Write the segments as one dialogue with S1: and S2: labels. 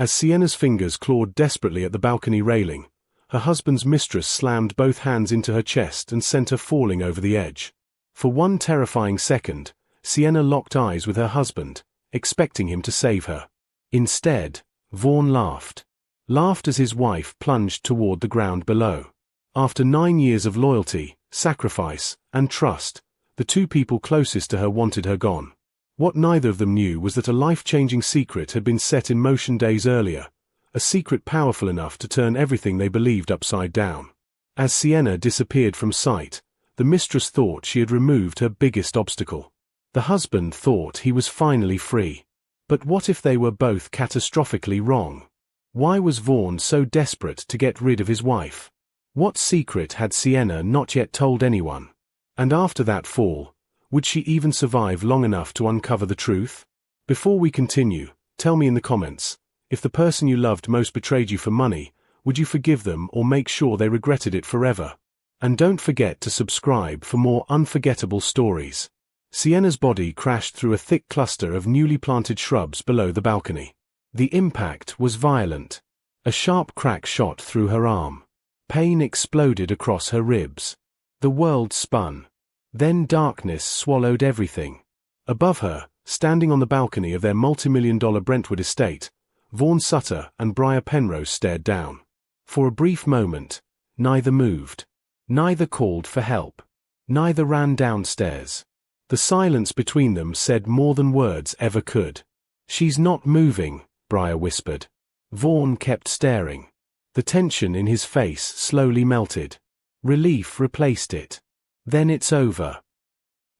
S1: As Sienna's fingers clawed desperately at the balcony railing, her husband's mistress slammed both hands into her chest and sent her falling over the edge. For one terrifying second, Sienna locked eyes with her husband, expecting him to save her. Instead, Vaughn laughed. Laughed as his wife plunged toward the ground below. After 9 years of loyalty, sacrifice, and trust, the two people closest to her wanted her gone. What neither of them knew was that a life-changing secret had been set in motion days earlier, a secret powerful enough to turn everything they believed upside down. As Sienna disappeared from sight, the mistress thought she had removed her biggest obstacle. The husband thought he was finally free. But what if they were both catastrophically wrong? Why was Vaughn so desperate to get rid of his wife? What secret had Sienna not yet told anyone? And after that fall, would she even survive long enough to uncover the truth? Before we continue, tell me in the comments, if the person you loved most betrayed you for money, would you forgive them or make sure they regretted it forever? And don't forget to subscribe for more unforgettable stories. Sienna's body crashed through a thick cluster of newly planted shrubs below the balcony. The impact was violent. A sharp crack shot through her arm. Pain exploded across her ribs. The world spun. Then darkness swallowed everything. Above her, standing on the balcony of their multi-million-dollar Brentwood estate, Vaughn Sutter and Briar Penrose stared down. For a brief moment, neither moved. Neither called for help. Neither ran downstairs. The silence between them said more than words ever could. "She's not moving," Briar whispered. Vaughn kept staring. The tension in his face slowly melted. Relief replaced it. "Then it's over."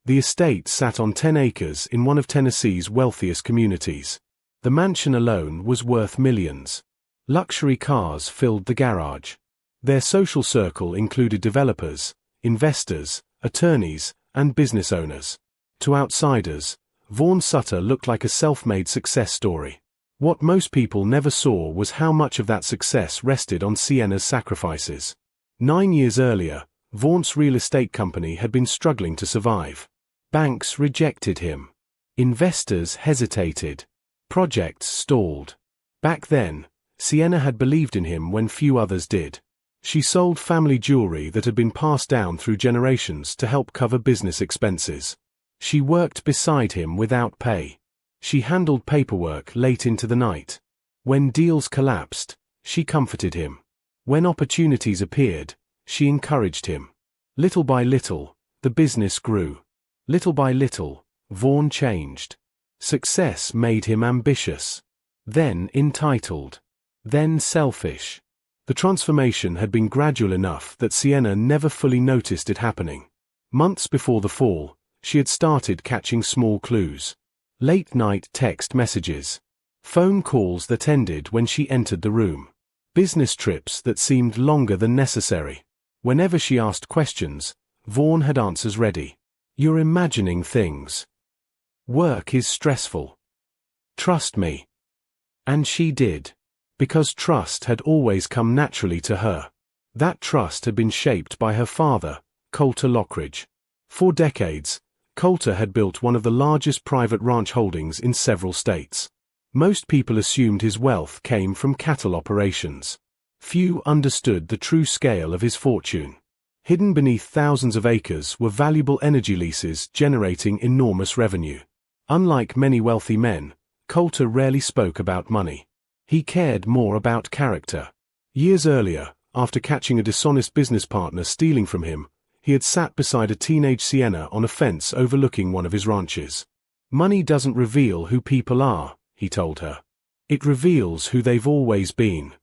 S1: The estate sat on 10 acres in one of Tennessee's wealthiest communities. The mansion alone was worth millions. Luxury cars filled the garage. Their social circle included developers, investors, attorneys, and business owners. To outsiders, Vaughn Sutter looked like a self-made success story. What most people never saw was how much of that success rested on Sienna's sacrifices. 9 years earlier, Vaughn's real estate company had been struggling to survive. Banks rejected him. Investors hesitated. Projects stalled. Back then, Sienna had believed in him when few others did. She sold family jewelry that had been passed down through generations to help cover business expenses. She worked beside him without pay. She handled paperwork late into the night. When deals collapsed, she comforted him. When opportunities appeared, she encouraged him. Little by little, the business grew. Little by little, Vaughn changed. Success made him ambitious. Then entitled. Then selfish. The transformation had been gradual enough that Sienna never fully noticed it happening. Months before the fall, she had started catching small clues. Late-night text messages. Phone calls that ended when she entered the room. Business trips that seemed longer than necessary. Whenever she asked questions, Vaughn had answers ready. "You're imagining things. Work is stressful. Trust me." And she did. Because trust had always come naturally to her. That trust had been shaped by her father, Colter Lockridge. For decades, Colter had built one of the largest private ranch holdings in several states. Most people assumed his wealth came from cattle operations. Few understood the true scale of his fortune. Hidden beneath thousands of acres were valuable energy leases generating enormous revenue. Unlike many wealthy men, Colter rarely spoke about money. He cared more about character. Years earlier, after catching a dishonest business partner stealing from him, he had sat beside a teenage Sienna on a fence overlooking one of his ranches. "Money doesn't reveal who people are," he told her. "It reveals who they've always been."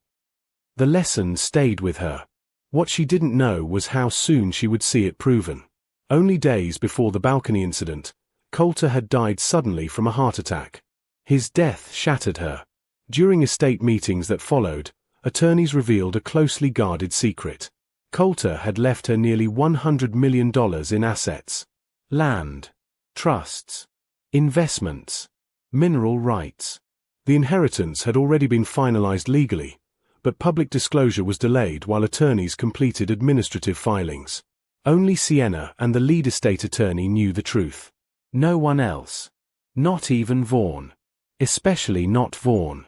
S1: The lesson stayed with her. What she didn't know was how soon she would see it proven. Only days before the balcony incident, Colter had died suddenly from a heart attack. His death shattered her. During estate meetings that followed, attorneys revealed a closely guarded secret. Colter had left her nearly $100 million in assets. Land, trusts, investments, mineral rights. The inheritance had already been finalized legally, but public disclosure was delayed while attorneys completed administrative filings. Only Sienna and the lead estate attorney knew the truth. No one else. Not even Vaughn. Especially not Vaughn.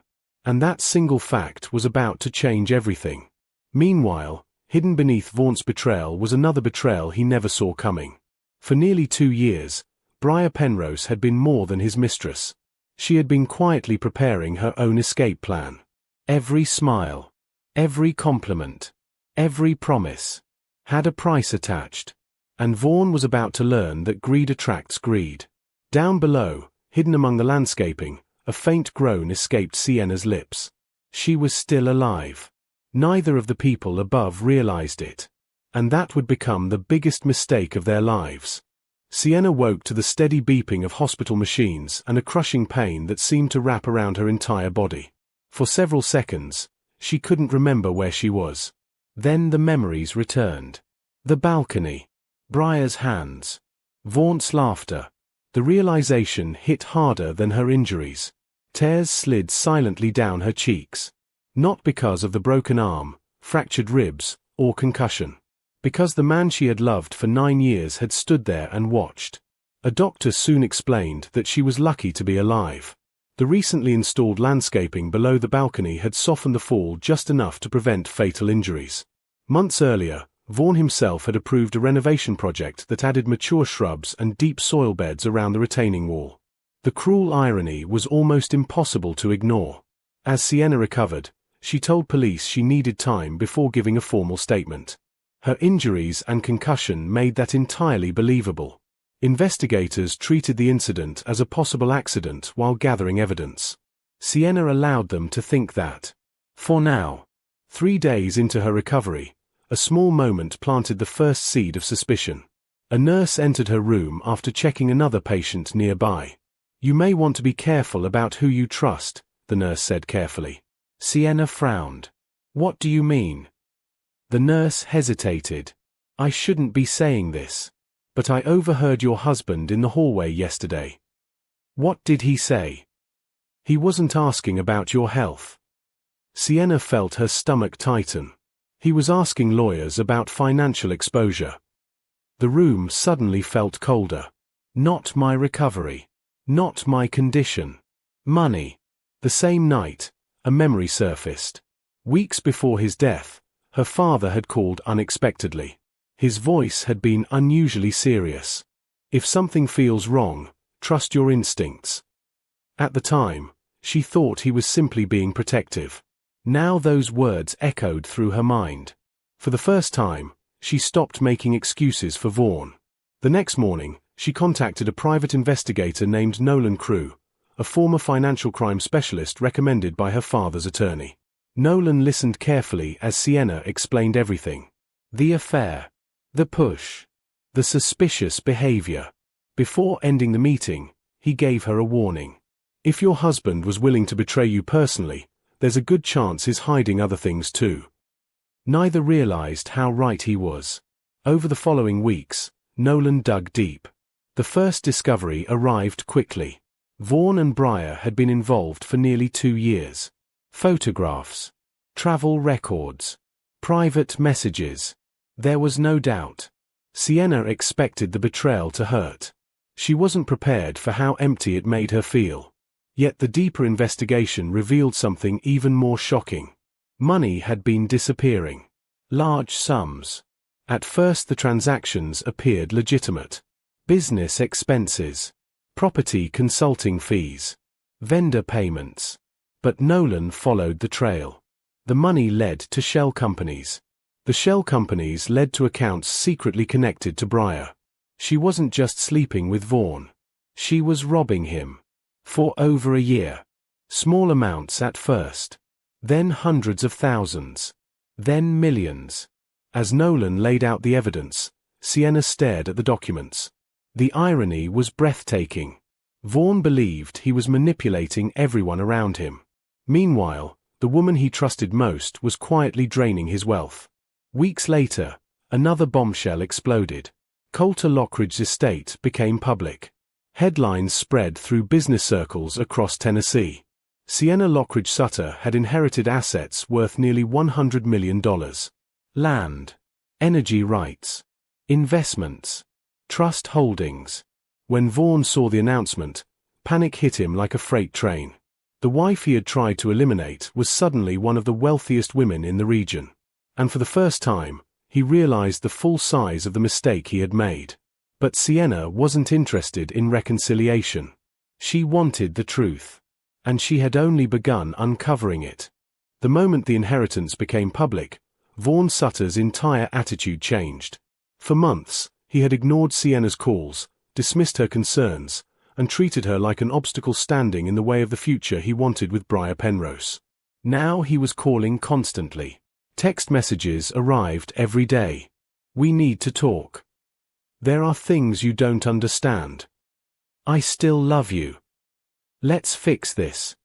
S1: And that single fact was about to change everything. Meanwhile, hidden beneath Vaughan's betrayal was another betrayal he never saw coming. For nearly 2 years, Briar Penrose had been more than his mistress. She had been quietly preparing her own escape plan. Every smile, every compliment, every promise had a price attached. And Vaughan was about to learn that greed attracts greed. Down below, hidden among the landscaping, a faint groan escaped Sienna's lips. She was still alive. Neither of the people above realized it. And that would become the biggest mistake of their lives. Sienna woke to the steady beeping of hospital machines and a crushing pain that seemed to wrap around her entire body. For several seconds, she couldn't remember where she was. Then the memories returned. The balcony. Briar's hands. Vaughan's laughter. The realization hit harder than her injuries. Tears slid silently down her cheeks. Not because of the broken arm, fractured ribs, or concussion. Because the man she had loved for 9 years had stood there and watched. A doctor soon explained that she was lucky to be alive. The recently installed landscaping below the balcony had softened the fall just enough to prevent fatal injuries. Months earlier, Vaughan himself had approved a renovation project that added mature shrubs and deep soil beds around the retaining wall. The cruel irony was almost impossible to ignore. As Sienna recovered, she told police she needed time before giving a formal statement. Her injuries and concussion made that entirely believable. Investigators treated the incident as a possible accident while gathering evidence. Sienna allowed them to think that. For now, 3 days into her recovery, a small moment planted the first seed of suspicion. A nurse entered her room after checking another patient nearby. "You may want to be careful about who you trust," the nurse said carefully. Sienna frowned. "What do you mean?" The nurse hesitated. "I shouldn't be saying this. But I overheard your husband in the hallway yesterday." "What did he say?" "He wasn't asking about your health." Sienna felt her stomach tighten. He was asking lawyers about financial exposure. The room suddenly felt colder. Not my recovery. Not my condition. Money. The same night, a memory surfaced. Weeks before his death, her father had called unexpectedly. His voice had been unusually serious. "If something feels wrong, trust your instincts." At the time, she thought he was simply being protective. Now those words echoed through her mind. For the first time, she stopped making excuses for Vaughan. The next morning, she contacted a private investigator named Nolan Crew, a former financial crime specialist recommended by her father's attorney. Nolan listened carefully as Sienna explained everything. The affair. The push. The suspicious behavior. Before ending the meeting, he gave her a warning. If your husband was willing to betray you personally, there's a good chance he's hiding other things too. Neither realized how right he was. Over the following weeks, Nolan dug deep. The first discovery arrived quickly. Vaughan and Briar had been involved for nearly 2 years. Photographs. Travel records. Private messages. There was no doubt. Sienna expected the betrayal to hurt. She wasn't prepared for how empty it made her feel. Yet the deeper investigation revealed something even more shocking. Money had been disappearing. Large sums. At first the transactions appeared legitimate. Business expenses. Property consulting fees. Vendor payments. But Nolan followed the trail. The money led to shell companies. The shell companies led to accounts secretly connected to Briar. She wasn't just sleeping with Vaughan. She was robbing him. For over a year. Small amounts at first. Then hundreds of thousands. Then millions. As Nolan laid out the evidence, Sienna stared at the documents. The irony was breathtaking. Vaughan believed he was manipulating everyone around him. Meanwhile, the woman he trusted most was quietly draining his wealth. Weeks later, another bombshell exploded. Coulter Lockridge's estate became public. Headlines spread through business circles across Tennessee. Sienna Lockridge Sutter had inherited assets worth nearly $100 million. Land. Energy rights. Investments. Trust holdings. When Vaughan saw the announcement, panic hit him like a freight train. The wife he had tried to eliminate was suddenly one of the wealthiest women in the region. And for the first time, he realized the full size of the mistake he had made. But Sienna wasn't interested in reconciliation. She wanted the truth. And she had only begun uncovering it. The moment the inheritance became public, Vaughn Sutter's entire attitude changed. For months, he had ignored Sienna's calls, dismissed her concerns, and treated her like an obstacle standing in the way of the future he wanted with Briar Penrose. Now he was calling constantly. Text messages arrived every day. "We need to talk. There are things you don't understand. I still love you. Let's fix this."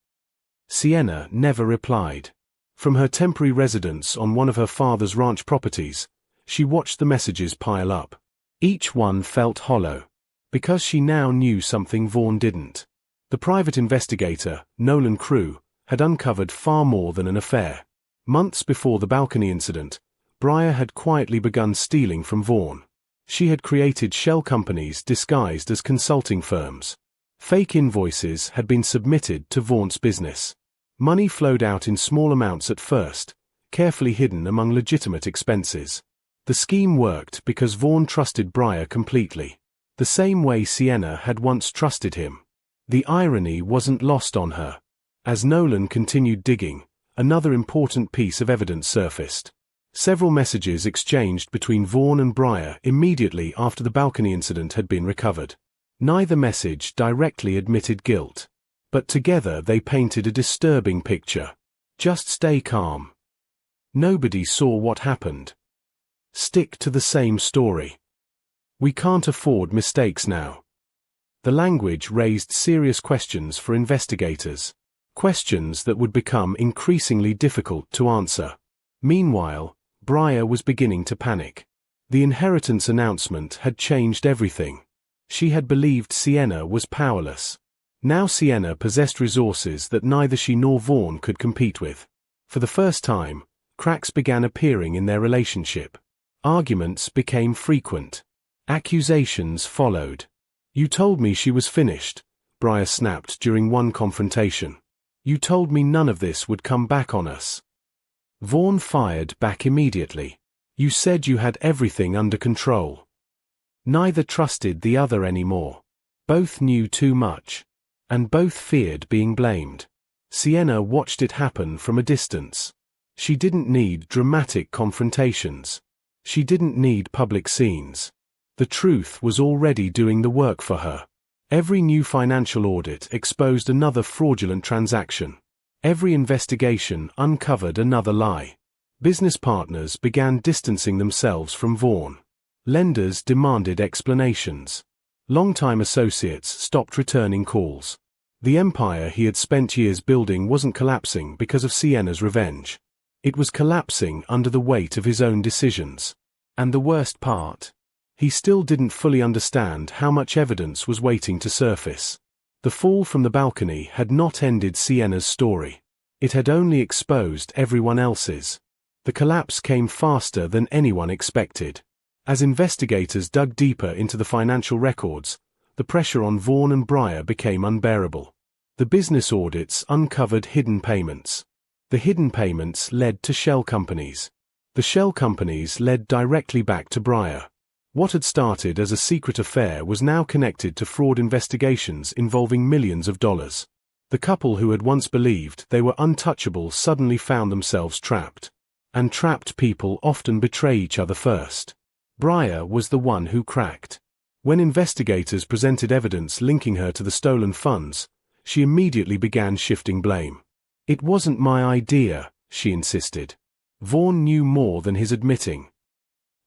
S1: Sienna never replied. From her temporary residence on one of her father's ranch properties, she watched the messages pile up. Each one felt hollow. Because she now knew something Vaughn didn't. The private investigator, Nolan Crew, had uncovered far more than an affair. Months before the balcony incident, Briar had quietly begun stealing from Vaughn. She had created shell companies disguised as consulting firms. Fake invoices had been submitted to Vaughn's business. Money flowed out in small amounts at first, carefully hidden among legitimate expenses. The scheme worked because Vaughn trusted Briar completely. The same way Sienna had once trusted him. The irony wasn't lost on her. As Nolan continued digging, another important piece of evidence surfaced. Several messages exchanged between Vaughn and Briar immediately after the balcony incident had been recovered. Neither message directly admitted guilt. But together they painted a disturbing picture. Just stay calm. Nobody saw what happened. Stick to the same story. We can't afford mistakes now. The language raised serious questions for investigators. Questions that would become increasingly difficult to answer. Meanwhile, Briar was beginning to panic. The inheritance announcement had changed everything. She had believed Sienna was powerless. Now Sienna possessed resources that neither she nor Vaughn could compete with. For the first time, cracks began appearing in their relationship. Arguments became frequent. Accusations followed. "You told me she was finished," Briar snapped during one confrontation. "You told me none of this would come back on us." Vaughn fired back immediately. "You said you had everything under control." Neither trusted the other anymore. Both knew too much. And both feared being blamed. Sienna watched it happen from a distance. She didn't need dramatic confrontations. She didn't need public scenes. The truth was already doing the work for her. Every new financial audit exposed another fraudulent transaction. Every investigation uncovered another lie. Business partners began distancing themselves from Vaughn. Lenders demanded explanations. Longtime associates stopped returning calls. The empire he had spent years building wasn't collapsing because of Sienna's revenge. It was collapsing under the weight of his own decisions. And the worst part? He still didn't fully understand how much evidence was waiting to surface. The fall from the balcony had not ended Sienna's story. It had only exposed everyone else's. The collapse came faster than anyone expected. As investigators dug deeper into the financial records, the pressure on Vaughn and Briar became unbearable. The business audits uncovered hidden payments. The hidden payments led to shell companies. The shell companies led directly back to Briar. What had started as a secret affair was now connected to fraud investigations involving millions of dollars. The couple who had once believed they were untouchable suddenly found themselves trapped. And trapped people often betray each other first. Briar was the one who cracked. When investigators presented evidence linking her to the stolen funds, she immediately began shifting blame. "It wasn't my idea," she insisted. Vaughn knew more than his admitting.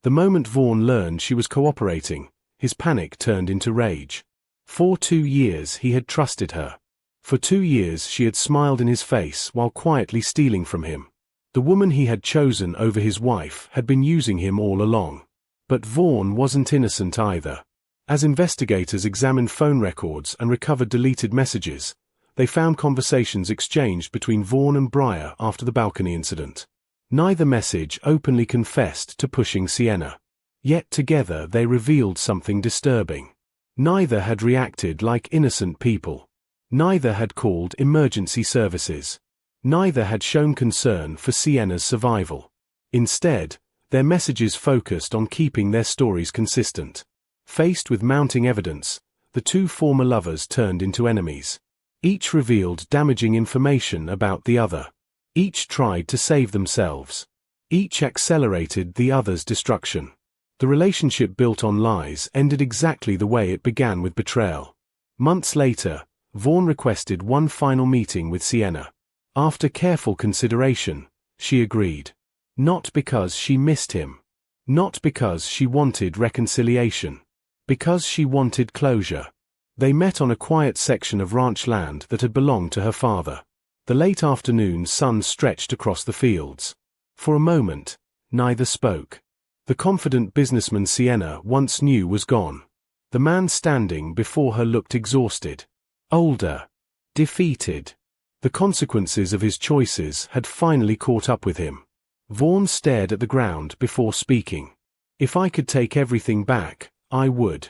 S1: The moment Vaughn learned she was cooperating, his panic turned into rage. For 2 years he had trusted her. For 2 years she had smiled in his face while quietly stealing from him. The woman he had chosen over his wife had been using him all along. But Vaughn wasn't innocent either. As investigators examined phone records and recovered deleted messages, they found conversations exchanged between Vaughn and Briar after the balcony incident. Neither message openly confessed to pushing Sienna. Yet together they revealed something disturbing. Neither had reacted like innocent people. Neither had called emergency services. Neither had shown concern for Sienna's survival. Instead, their messages focused on keeping their stories consistent. Faced with mounting evidence, the two former lovers turned into enemies. Each revealed damaging information about the other. Each tried to save themselves. Each accelerated the other's destruction. The relationship built on lies ended exactly the way it began with betrayal. Months later, Vaughn requested one final meeting with Sienna. After careful consideration, she agreed. Not because she missed him. Not because she wanted reconciliation. Because she wanted closure. They met on a quiet section of ranch land that had belonged to her father. The late afternoon sun stretched across the fields. For a moment, neither spoke. The confident businessman Sienna once knew was gone. The man standing before her looked exhausted. Older. Defeated. The consequences of his choices had finally caught up with him. Vaughn stared at the ground before speaking. If I could take everything back, I would.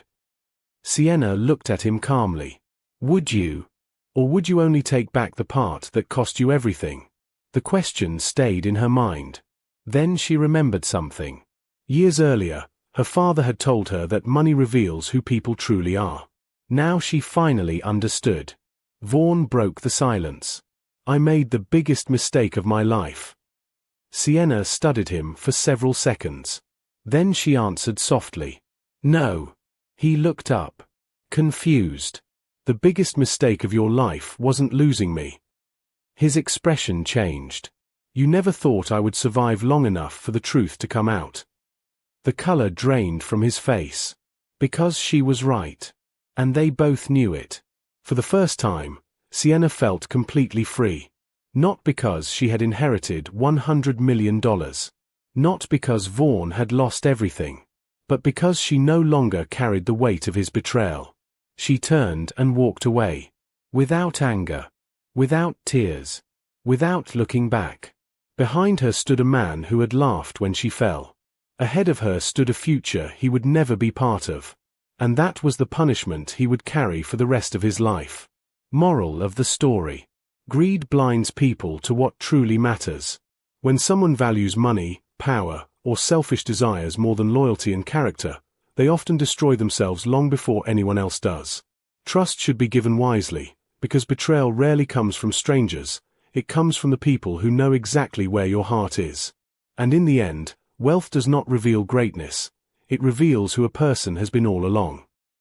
S1: Sienna looked at him calmly. Would you? Or would you only take back the part that cost you everything? The question stayed in her mind. Then she remembered something. Years earlier, her father had told her that money reveals who people truly are. Now she finally understood. Vaughn broke the silence. I made the biggest mistake of my life. Sienna studied him for several seconds. Then she answered softly. No. He looked up. Confused. The biggest mistake of your life wasn't losing me. His expression changed. You never thought I would survive long enough for the truth to come out. The color drained from his face. Because she was right. And they both knew it. For the first time, Sienna felt completely free. Not because she had inherited $100 million. Not because Vaughn had lost everything. But because she no longer carried the weight of his betrayal. She turned and walked away. Without anger. Without tears. Without looking back. Behind her stood a man who had laughed when she fell. Ahead of her stood a future he would never be part of. And that was the punishment he would carry for the rest of his life. Moral of the story. Greed blinds people to what truly matters. When someone values money, power, or selfish desires more than loyalty and character, they often destroy themselves long before anyone else does. Trust should be given wisely, because betrayal rarely comes from strangers, it comes from the people who know exactly where your heart is. And in the end, wealth does not reveal greatness, it reveals who a person has been all along.